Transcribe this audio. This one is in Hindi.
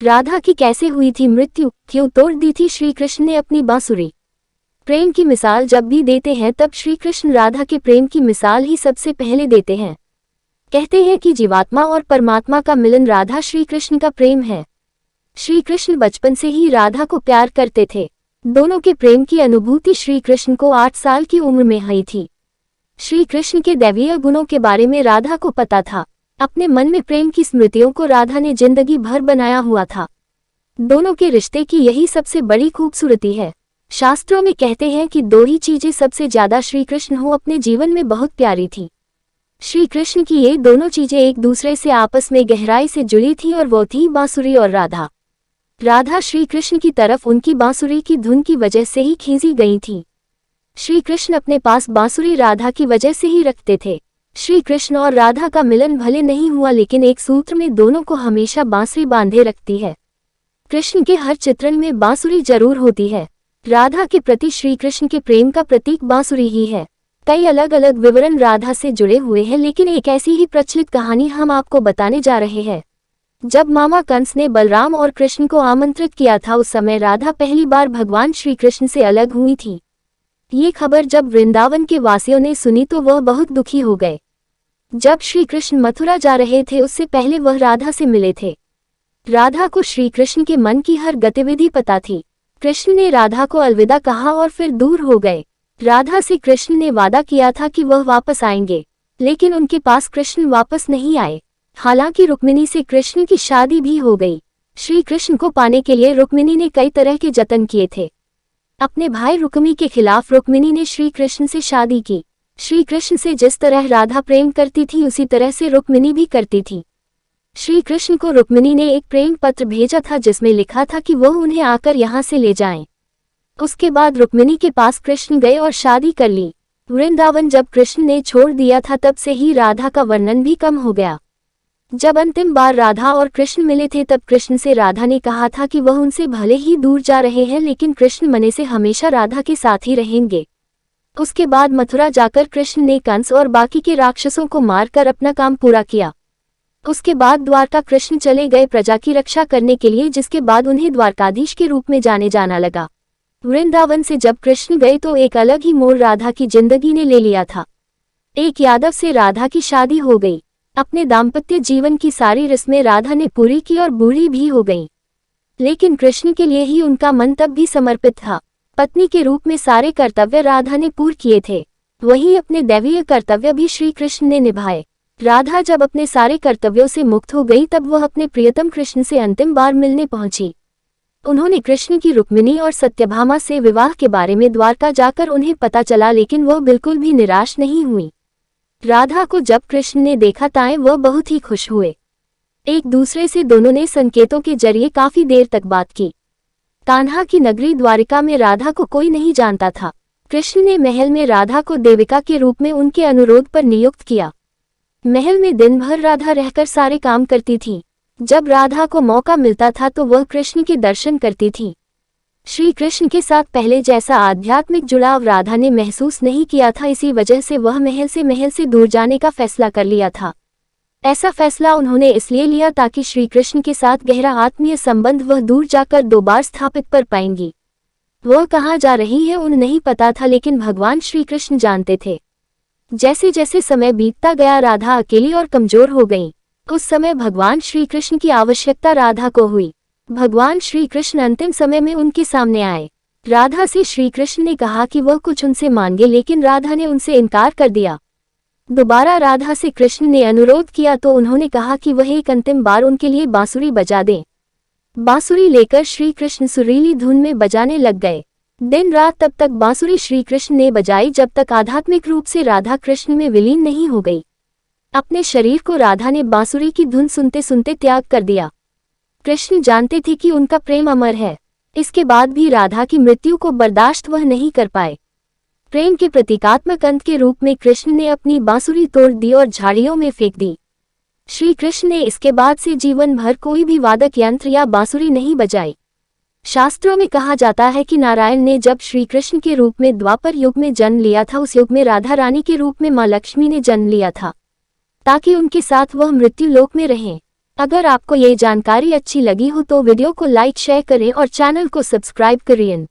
राधा की कैसे हुई थी मृत्यु, क्यों तोड़ दी थी श्री कृष्ण ने अपनी बांसुरी। प्रेम की मिसाल जब भी देते हैं तब श्री कृष्ण राधा के प्रेम की मिसाल ही सबसे पहले देते हैं। कहते हैं कि जीवात्मा और परमात्मा का मिलन राधा श्री कृष्ण का प्रेम है। श्री कृष्ण बचपन से ही राधा को प्यार करते थे। दोनों के प्रेम की अनुभूति श्री कृष्ण को 8 साल की उम्र में हुई थी। श्री कृष्ण के दैवीय गुणों के बारे में राधा को पता था। अपने मन में प्रेम की स्मृतियों को राधा ने जिंदगी भर बनाया हुआ था। दोनों के रिश्ते की यही सबसे बड़ी खूबसूरती है। शास्त्रों में कहते हैं कि 2 ही चीजें सबसे ज्यादा श्री कृष्ण को अपने जीवन में बहुत प्यारी थी। श्री कृष्ण की ये दोनों चीजें एक दूसरे से आपस में गहराई से जुड़ी थी और वो थी बांसुरी और राधा। राधा श्री कृष्ण की तरफ उनकी बांसुरी की धुन की वजह से ही खींची गई थी। श्री कृष्ण अपने पास बांसुरी राधा की वजह से ही रखते थे। श्री कृष्ण और राधा का मिलन भले नहीं हुआ लेकिन एक सूत्र में दोनों को हमेशा बांसुरी बांधे रखती है। कृष्ण के हर चित्रण में बांसुरी जरूर होती है। राधा के प्रति श्री कृष्ण के प्रेम का प्रतीक बांसुरी ही है। कई अलग अलग विवरण राधा से जुड़े हुए हैं लेकिन एक ऐसी ही प्रचलित कहानी हम आपको बताने जा रहे हैं। जब मामा कंस ने बलराम और कृष्ण को आमंत्रित किया था उस समय राधा पहली बार भगवान श्री कृष्ण से अलग हुई थी। ये खबर जब वृंदावन के वासियों ने सुनी तो वह बहुत दुखी हो गए। जब श्री कृष्ण मथुरा जा रहे थे उससे पहले वह राधा से मिले थे। राधा को श्री कृष्ण के मन की हर गतिविधि पता थी। कृष्ण ने राधा को अलविदा कहा और फिर दूर हो गए। राधा से कृष्ण ने वादा किया था कि वह वापस आएंगे, लेकिन उनके पास कृष्ण वापस नहीं आए। हालांकि रुक्मिणी से कृष्ण की शादी भी हो गई। श्री कृष्ण को पाने के लिए रुक्मिणी ने कई तरह के जतन किए थे। अपने भाई रुक्मी के खिलाफ रुक्मिणी ने श्री कृष्ण से शादी की। श्री कृष्ण से जिस तरह राधा प्रेम करती थी उसी तरह से रुक्मिणी भी करती थी। श्री कृष्ण को रुक्मिणी ने एक प्रेम पत्र भेजा था जिसमें लिखा था कि वह उन्हें आकर यहाँ से ले जाएं। उसके बाद रुक्मिणी के पास कृष्ण गए और शादी कर ली। वृंदावन जब कृष्ण ने छोड़ दिया था तब से ही राधा का वर्णन भी कम हो गया। जब अंतिम बार राधा और कृष्ण मिले थे तब कृष्ण से राधा ने कहा था कि वह उनसे भले ही दूर जा रहे हैं लेकिन कृष्ण मने से हमेशा राधा के साथ ही रहेंगे। उसके बाद मथुरा जाकर कृष्ण ने कंस और बाकी के राक्षसों को मारकर अपना काम पूरा किया। उसके बाद द्वारका कृष्ण चले गए प्रजा की रक्षा करने के लिए, जिसके बाद उन्हें द्वारकाधीश के रूप में जाना लगा। वृंदावन से जब कृष्ण गए तो एक अलग ही मोड़ राधा की जिंदगी ने ले लिया था। एक यादव से राधा की शादी हो गई। अपने दाम्पत्य जीवन की सारी रस्में राधा ने पूरी की और बूढ़ी भी हो गई, लेकिन कृष्ण के लिए ही उनका मन तब भी समर्पित था। पत्नी के रूप में सारे कर्तव्य राधा ने पूरे किए थे, वही अपने दैवीय कर्तव्य भी श्री कृष्ण ने निभाए। राधा जब अपने सारे कर्तव्यों से मुक्त हो गई तब वह अपने प्रियतम कृष्ण से अंतिम बार मिलने पहुंची। उन्होंने कृष्ण की रुक्मिणी और सत्यभामा से विवाह के बारे में द्वारका जाकर उन्हें पता चला, लेकिन वह बिल्कुल भी निराश नहीं हुई। राधा को जब कृष्ण ने देखा ताए वह बहुत ही खुश हुए। एक दूसरे से दोनों ने संकेतों के जरिए काफी देर तक बात की। कान्हा की नगरी द्वारिका में राधा को कोई नहीं जानता था। कृष्ण ने महल में राधा को देविका के रूप में उनके अनुरोध पर नियुक्त किया। महल में दिन भर राधा रहकर सारे काम करती थी। जब राधा को मौका मिलता था तो वह कृष्ण के दर्शन करती थी। श्री कृष्ण के साथ पहले जैसा आध्यात्मिक जुड़ाव राधा ने महसूस नहीं किया था, इसी वजह से वह महल से दूर जाने का फैसला कर लिया था। ऐसा फैसला उन्होंने इसलिए लिया ताकि श्री कृष्ण के साथ गहरा आत्मीय संबंध वह दूर जाकर 2 बार स्थापित कर पाएंगी। वह कहाँ जा रही है उन्हें नहीं पता था, लेकिन भगवान श्री कृष्ण जानते थे। जैसे जैसे समय बीतता गया राधा अकेली और कमजोर हो गई। उस समय भगवान श्री कृष्ण की आवश्यकता राधा को हुई। भगवान श्री कृष्ण अंतिम समय में उनके सामने आए। राधा से श्री कृष्ण ने कहा कि वह कुछ उनसे मांगे, लेकिन राधा ने उनसे इनकार कर दिया। दोबारा राधा से कृष्ण ने अनुरोध किया तो उन्होंने कहा कि वह एक अंतिम बार उनके लिए बांसुरी बजा दें। बांसुरी लेकर श्री कृष्ण सुरीली धुन में बजाने लग गए। दिन रात तब तक बांसुरी श्री कृष्ण ने बजाई जब तक आध्यात्मिक रूप से राधा कृष्ण में विलीन नहीं हो गई। अपने शरीर को राधा ने बांसुरी की धुन सुनते सुनते त्याग कर दिया। कृष्ण जानते थे कि उनका प्रेम अमर है। इसके बाद भी राधा की मृत्यु को बर्दाश्त वह नहीं कर पाए। प्रेम के प्रतीकात्मक अंत के रूप में कृष्ण ने अपनी बांसुरी तोड़ दी और झाड़ियों में फेंक दी। श्री कृष्ण ने इसके बाद से जीवन भर कोई भी वादक यंत्र या बांसुरी नहीं बजाई। शास्त्रों में कहा जाता है कि नारायण ने जब श्री कृष्ण के रूप में द्वापर युग में जन्म लिया था, उस युग में राधा रानी के रूप में माँ लक्ष्मी ने जन्म लिया था, ताकि उनके साथ वह मृत्यु लोक में रहें। अगर आपको ये जानकारी अच्छी लगी हो तो वीडियो को लाइक शेयर करें और चैनल को सब्सक्राइब करें।